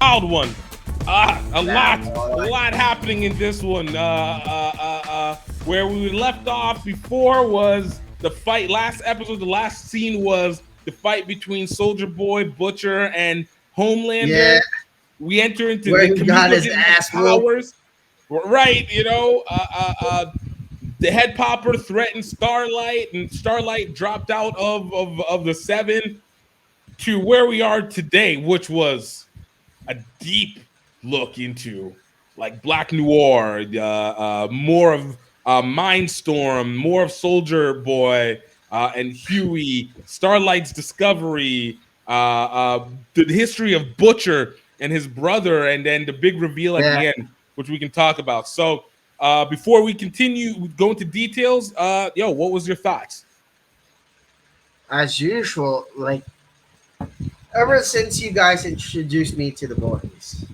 wild one. A lot happening in this one. Where we left off before was the fight. Last episode, the last scene was the fight between Soldier Boy, Butcher, and Homelander. Yeah, We enter into where the he got Kamiko his didn't have ass whooped. powers, right? The head popper threatened Starlight, and Starlight dropped out of the seven to where we are today, which was a deep look into like Black Noir, more of Mindstorm, more of Soldier Boy and Huey, Starlight's discovery, the history of Butcher and his brother, and then the big reveal at Yeah, the end, which we can talk about. So before we continue, go into details. What was your thoughts? as usual, like ever since you guys introduced me to the boys,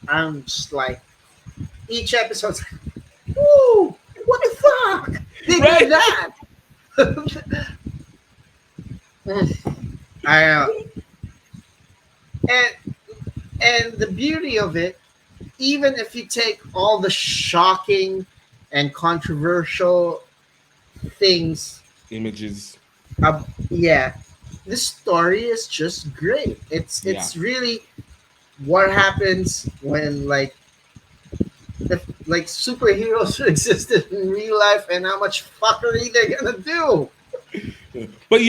I'm just like each episode's like, "Woo! What the fuck? They Right? did that!" I and the beauty of it, even if you take all the shocking and controversial things, Images. yeah, the story is just great. Yeah. It's really what happens when if like superheroes existed in real life and how much fuckery they're gonna do. But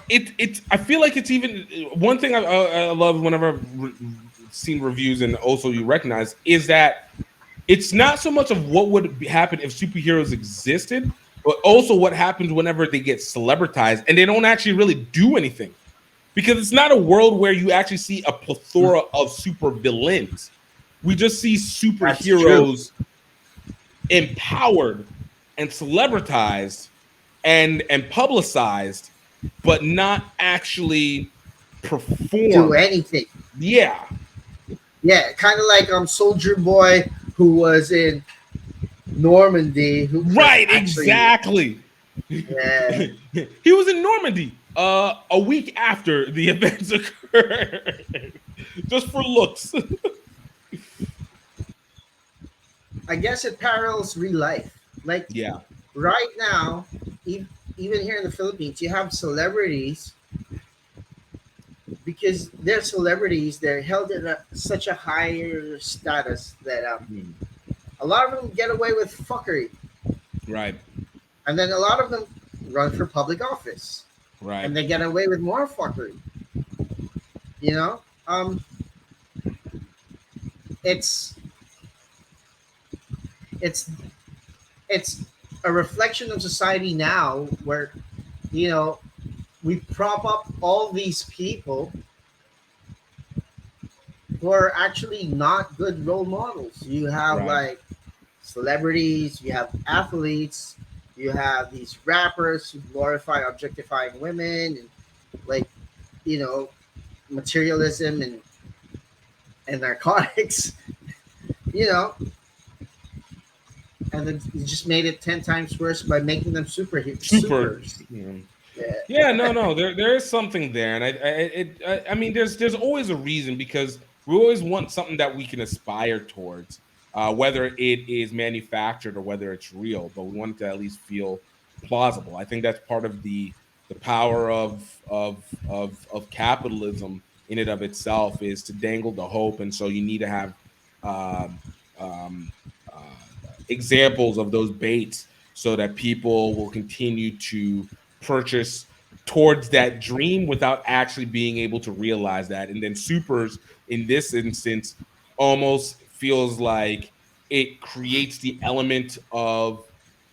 it. I feel like it's even one thing I love whenever I've seen reviews and also you recognize is that it's not so much of what would happen if superheroes existed, but also what happens whenever they get celebritized and they don't actually really do anything. Because it's not a world where you actually see a plethora of super villains. We just see That's true. superheroes empowered and celebritized and publicized, but not actually Do performed. anything. Yeah, Yeah, kind of like Soldier Boy who was in Normandy, who right, actually, exactly. yeah, He was in Normandy a week after the events occurred, just for looks. I guess it parallels real life. Like Yeah, right now, even here in the Philippines, you have celebrities because they're celebrities. They're held in such a higher status that mm, a lot of them get away with fuckery, right, and then a lot of them run for public office, right. and they get away with more fuckery. You know, it's it's it's a reflection of society now where you know we prop up all these people who are actually not good role models. You have Right. like celebrities, you have athletes, you have these rappers who glorify objectifying women and like you know materialism and narcotics, you know, and then you just made it 10 times worse by making them Super. supers. Yeah. Yeah, Yeah, no. There is something there, and I mean, there's always a reason because we always want something that we can aspire towards, whether it is manufactured or whether it's real. But we want it to at least feel plausible. I think that's part of the power of capitalism in and of itself is to dangle the hope, and so you need to have um, um, uh, examples of those baits so that people will continue to purchase towards that dream without actually being able to realize that. And then supers in this instance almost feels like it creates the element of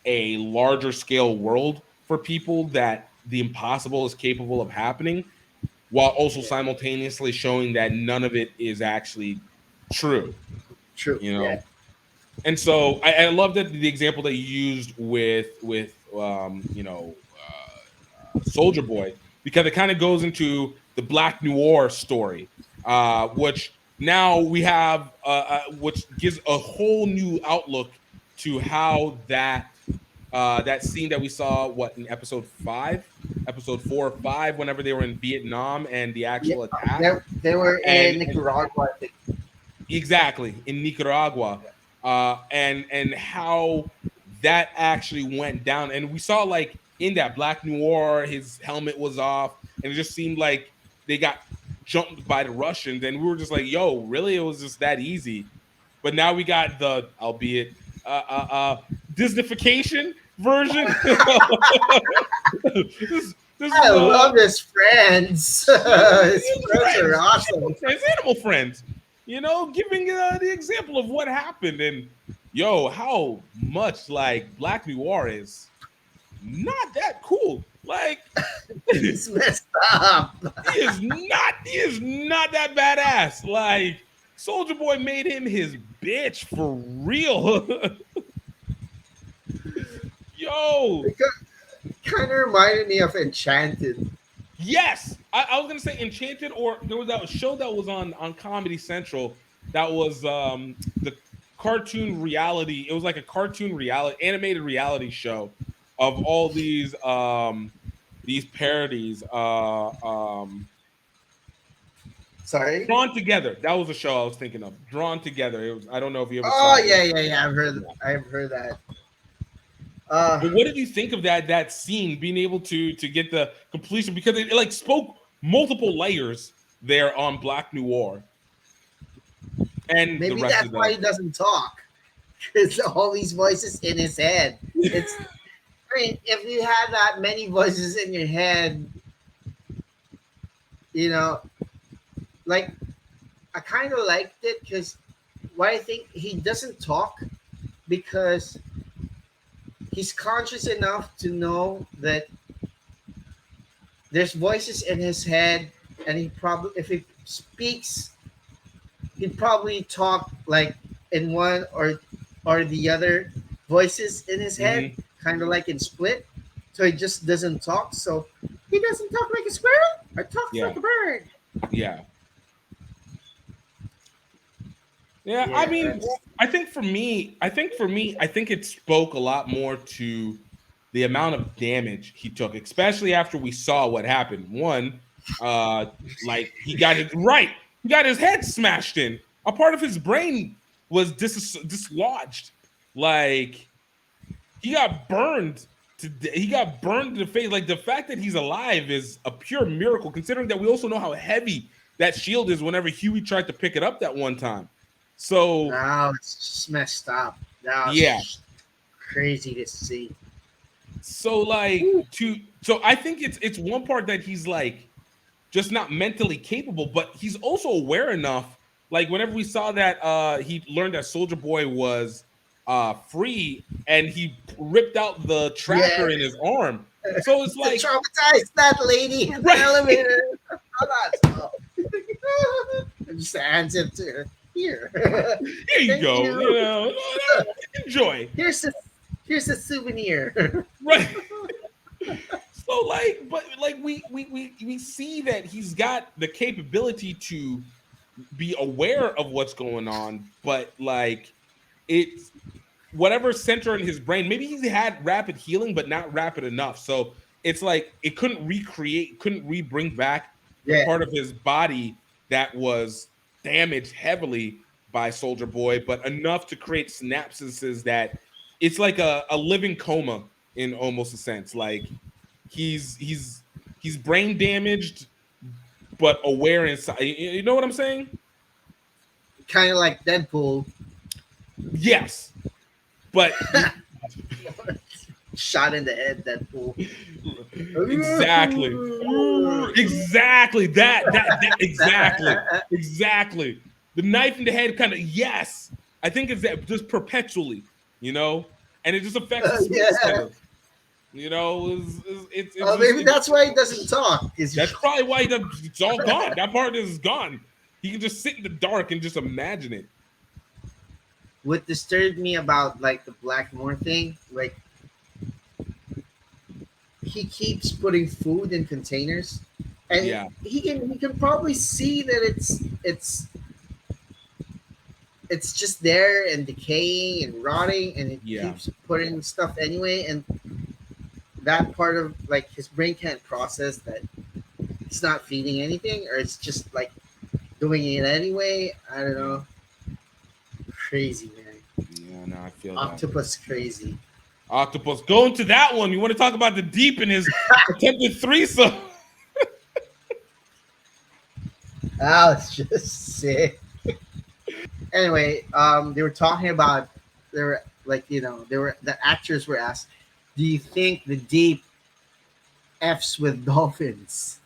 a larger scale world for people that the impossible is capable of happening while also yeah, simultaneously showing that none of it is actually true, true. you Yeah, know. And so I love that the example that you used with Soldier Boy because it kind of goes into the Black Noir story, which now we have, which gives a whole new outlook to how that That scene that we saw, what, in episode 4 or 5, whenever they were in Vietnam and the Yeah, actual attack, they were and in Nicaragua, I think. exactly in Nicaragua, and how that actually went down, and we saw like in that Black Noir, his helmet was off, and it just seemed like they got jumped by the Russians, and we were just like, "Yo, really? It was just that easy?" But now we got the, albeit Disneyfication version. This is I love his friends. His friends are awesome. Animal friends. You know, giving the example of what happened, and yo, how much like Black Noir is not that cool. Like He's messed up. he is not that badass. Like Soldier Boy made him his bitch for real. Yo, It kind of reminded me of Enchanted. yes, I was gonna say Enchanted, or there was that show that was on Comedy Central that was the cartoon reality. It was like a cartoon reality, animated reality show of all these parodies. Sorry. Drawn Together. That was a show I was thinking of. Drawn Together. It was. I don't know if you ever Oh saw it. yeah. I've heard that. But what did you think of that scene, being able to get the completion, because it like spoke multiple layers there on Black Noir, and Maybe the rest that's of why the, he doesn't talk. It's all these voices in his head. It's. I mean, if you had that many voices in your head, you know, like I kind of liked it because why I think he doesn't talk because he's conscious enough to know that there's voices in his head, and he probably, if he speaks, he'd probably talk like in one or the other voices in his head, Mhm. kind of like in Split. So he just doesn't talk. So he doesn't talk like a squirrel or talks Yeah. like a bird. Yeah. Yeah, I mean, that's- I think for me, I think it spoke a lot more to the amount of damage he took, especially after we saw what happened. One, like he got it right. He got his head smashed in. A part of his brain was dislodged. Like he got burned he got burned in the face. Like the fact that he's alive is a pure miracle, considering that we also know how heavy that shield is whenever Huey tried to pick it up that one time. So now it's just messed up. Now it's yeah. just crazy to see. So like so I think it's one part that he's like just not mentally capable, but he's also aware enough. Like whenever we saw that he learned that Soldier Boy was free, and he ripped out the tracker in his arm. So it's like Traumatize that lady in the Right. elevator. And just hands it to her. Here. here you Thank go. you. You know, enjoy. Here's a souvenir. Right. So like, but like we see that he's got the capability to be aware of what's going on, but like it's whatever center in his brain, maybe he had rapid healing, but not rapid enough. So it's like it couldn't bring back the Yeah. part of his body that was damaged heavily by Soldier Boy, but enough to create synapses that it's like a living coma in almost a sense. Like he's brain damaged but aware inside. You know what I'm saying? Kind of like Deadpool. Yes. But Shot in the head, Deadpool. exactly exactly the knife in the head kind of, yes, I think it's that just perpetually, you know, and it just affects the Yeah. center, you know. It's Oh, maybe that's why he doesn't talk. that's probably why it's all gone. That part is gone. He can just sit in the dark and just imagine it. What disturbed me about like the Blackmore thing, like he keeps putting food in containers, and Yeah. he can probably see that it's it's just there and decaying and rotting, and it Yeah. keeps putting stuff anyway. And that part of like his brain can't process that it's not feeding anything, or it's just like doing it anyway. I don't Yeah. know. Crazy man. Yeah, no, I feel that. Octopus crazy. Octopus. Go into that one. You want to talk about the deep in his attempted threesome? That was just sick. Anyway, they were talking about they were like they were the actors were asked, "Do you think the deep f's with dolphins?"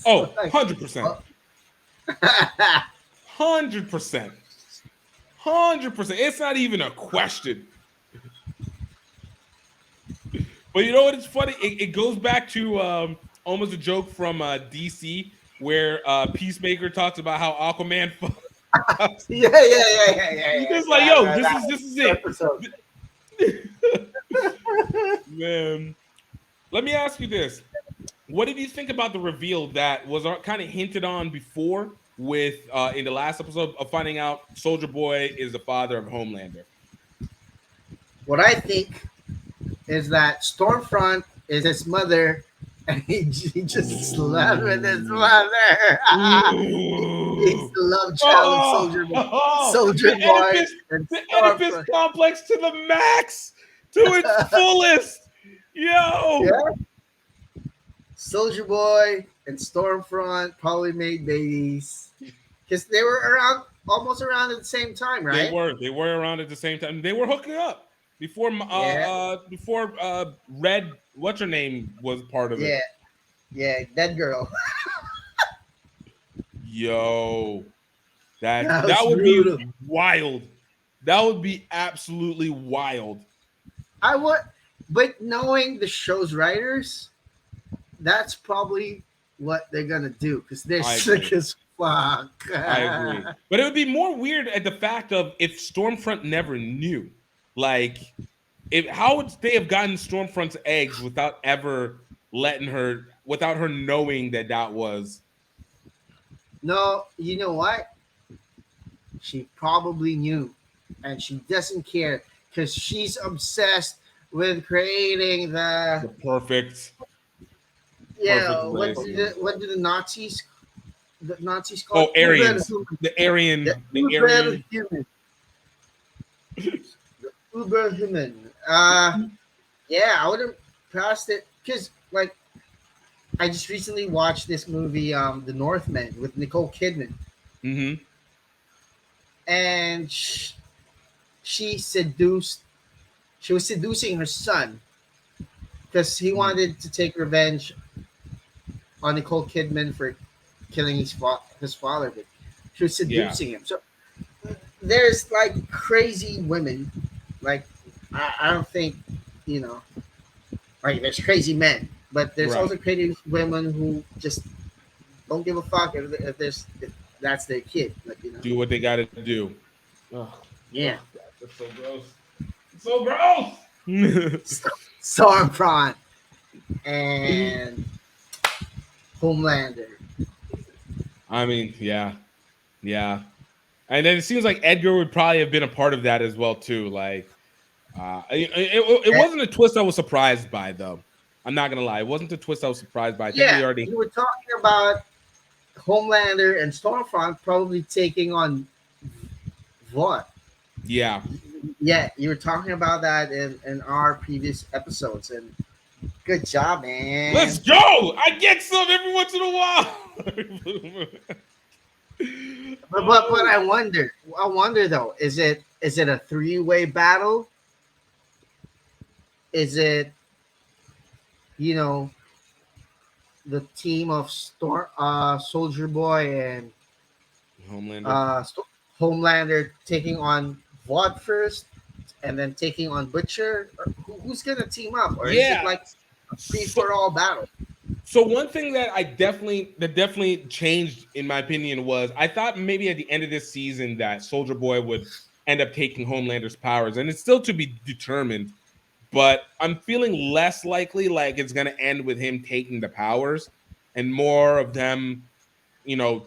Oh, Like, 100%. 100%. 100%. It's not even a question. But you know what? It's funny. It goes back to almost a joke from DC where Peacemaker talks about how Aquaman fucks. yeah. It's like, yo, this is it. Episode. Man, let me ask you this. What did you think about the reveal that was kind of hinted on before with in the last episode of finding out Soldier Boy is the father of Homelander? What I think is that Stormfront is his mother, and he just slept with his mother. He's the love child of Soldier Boy, and the Oedipus Stormfront. complex to the max, to its fullest. Yo, Yeah. Soldier Boy and Stormfront probably made babies because they were almost around at the same time, right? They were around at the same time. They were hooking up before Red, what's her name, was part of it. Yeah, Dead Girl. Yo, that was would brutal. be wild. That would be absolutely wild. I would, but knowing the show's writers, that's probably what they're gonna do because they're sick as fuck. I agree, but it would be more weird at the fact of if Stormfront never knew, like, how would they have gotten Stormfront's eggs without ever without her knowing that was? No, you know what? She probably knew, and she doesn't care because she's obsessed with creating the perfect. Yeah, what do the Nazis call? Oh, Aryans. The Aryan. The Aryan human. The Uber human. Yeah, I would have passed it because, like, I just recently watched this movie, The Northman, with Nicole Kidman. Mm-hmm. And she was seducing her son because he wanted to take revenge on Nicole Kidman for killing his father. But she was seducing him. So there's like crazy women. Like I don't think like there's crazy men, but there's also crazy women who just don't give a fuck if that's their kid. Like, do what they got to do. Oh, yeah, that's so gross. It's so gross. Stormfront and Homelander. I mean, yeah. And then it seems like Edgar would probably have been a part of that as well too. Like, it wasn't a twist I was surprised by, though. I'm not gonna lie, it wasn't a twist I was surprised by. I think you were talking about Homelander and Stormfront probably taking on Vought. Yeah, you were talking about that in our previous episodes, and good job, man. Let's go. I get some every once in a while. but I wonder though, is it a 3-way battle? Is it the team of Soldier Boy and Homelander taking on Vought first, and then taking on Butcher? Or who's gonna team up? Or is it like a free-for-all battle? So one thing that definitely changed in my opinion was I thought maybe at the end of this season that Soldier Boy would end up taking Homelander's powers, and it's still to be determined. But I'm feeling less likely like it's gonna end with him taking the powers, and more of them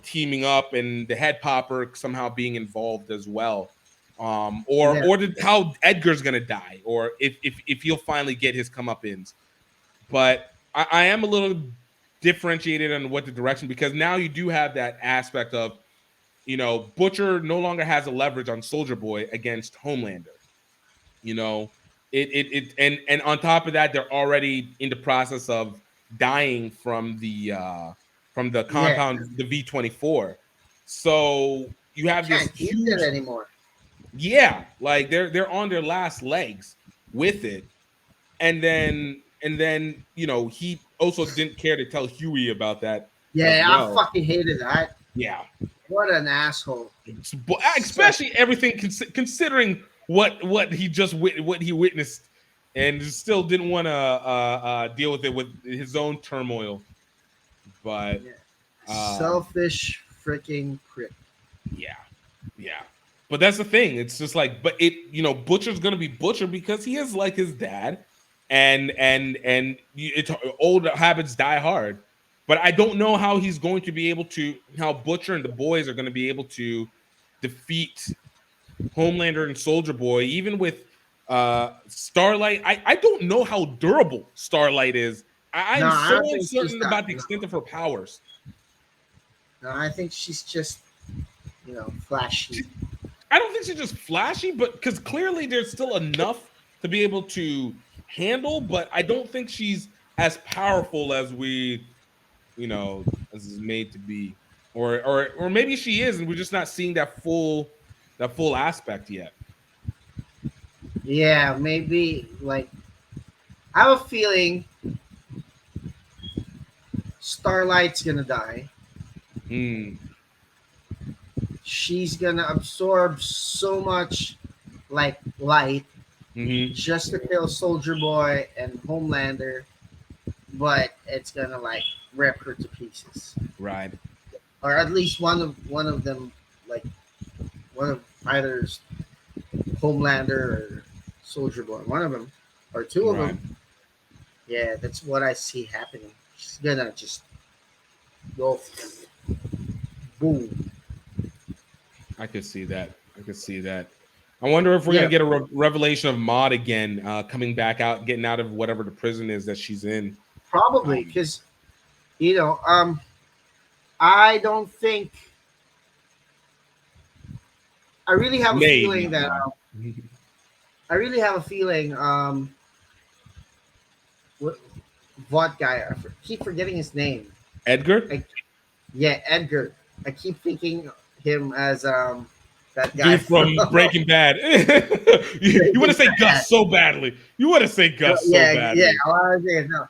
teaming up and the head popper somehow being involved as well. Yeah. How Edgar's gonna die, or if he'll finally get his comeuppance. But I am a little differentiated on what the direction, because now you do have that aspect of Butcher no longer has a leverage on Soldier Boy against Homelander. You know, and on top of that, they're already in the process of dying from the Yeah. compound, the V24. So you have this Can't use huge, it anymore. yeah, like they're on their last legs with it. And then he also didn't care to tell Huey about that as Yeah, I well. fucking hated that. Yeah, What an asshole. Such especially everything considering what he just what he witnessed, and still didn't want to deal with it with his own turmoil. But yeah. um, Selfish freaking prick. yeah, yeah. But that's the thing. It's just like, but Butcher's gonna be Butcher because he is like his dad, and it's old habits die hard. But I don't know how he's going to be able to, how Butcher and the boys are going to be able to defeat Homelander and Soldier Boy, even with Starlight. I don't know how durable Starlight is. No, I'm I so don't think she's uncertain that. about the extent of her powers. No, I think she's just, flashy. I don't think she's just flashy, but because clearly there's still enough to be able to handle, but I don't think she's as powerful as as is made to be. Or maybe she is, and we're just not seeing that full aspect yet. Yeah, maybe like I have a feeling Starlight's gonna die. Mm, She's gonna absorb so much like light hmm. just to kill Soldier Boy and Homelander, but it's gonna like rip her to pieces. Right. Or at least one of them, like one of either Homelander or Soldier Boy, one of them or two of Right. them. Yeah, that's what I see happening. She's gonna just go boom. I could see that. I could see that. I wonder if we're Yeah, gonna get a revelation of Maud again, coming back out, getting out of whatever the prison is that she's in. probably Um, because you know, I don't think I really have a Maybe feeling that not. I really have a feeling what guy keep forgetting his name. Edgar, I, yeah, Edgar. I keep thinking him as that guy dude from from Breaking Bad. You want to Breaking say Bad. Gus so badly. You want to say Gus so Yeah, yeah. badly. I want to say no.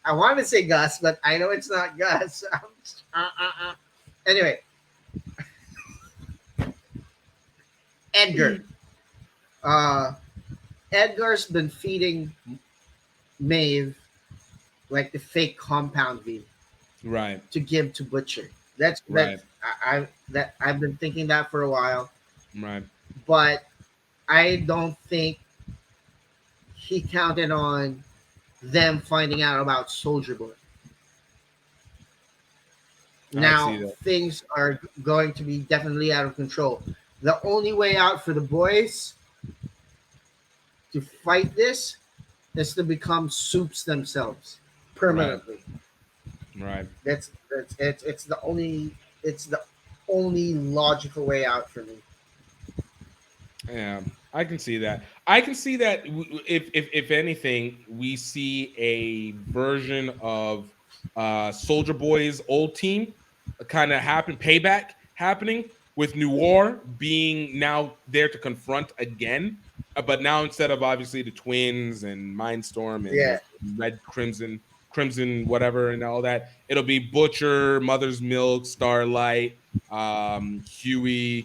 I want to say Gus, but I know it's not Gus. Anyway, Edgar. Uh, Edgar's been feeding Maeve like the fake compound V Right. to give to Butcher. That's Right. that I've been thinking that for a while, Right. but I don't think he counted on them finding out about Soldier Boy. I see Now that. things are going to be definitely out of control. The only way out for the boys to fight this is to become soups themselves permanently. Right. It's the only logical way out for me. Yeah, I can see that. I can see that if anything, we see a version of Soldier Boy's old team kind of payback happening, with Noir being now there to confront again. But now, instead of obviously the twins and Mindstorm and Yeah, Red Crimson, whatever, and all that, it'll be Butcher, Mother's Milk, Starlight, Huey,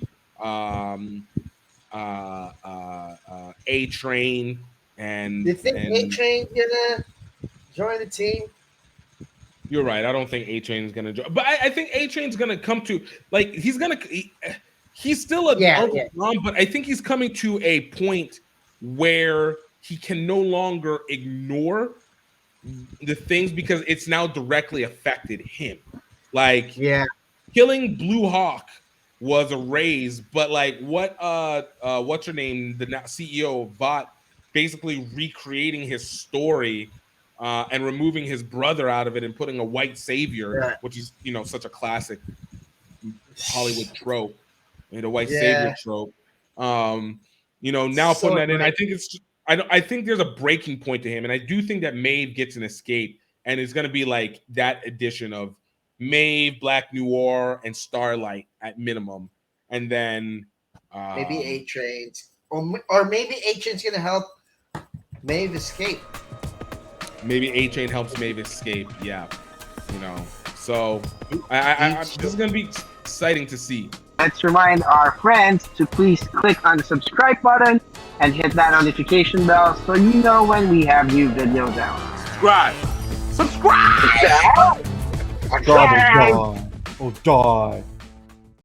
A Train, do you and think A and Train gonna join the team? you're right. I don't think A Train is gonna join, but I think A Train's gonna come to, like, he's still an Yeah, Uncle yeah, Tom, but I think he's coming to a point where he can no longer ignore the things, because it's now directly affected him. Like, Yeah. killing Blue Hawk was a raise, but like what's her name, the CEO of Bot, basically recreating his story and removing his brother out of it and putting a white savior, Yeah. which is such a classic Hollywood trope, the white savior Yeah. trope. Now putting So that in, I great. think I think there's a breaking point to him, and I do think that Maeve gets an escape, and it's going to be like that addition of Maeve, Black Noir, and Starlight at minimum, and then Maybe A Train, or maybe A Train's gonna help Maeve escape. maybe A Train helps Maeve escape. Yeah, So this is going to be exciting to see. Let's remind our friends to please click on the subscribe button and hit that notification bell so you know when we have new videos out. Subscribe. Subscribe! Die. Oh, die.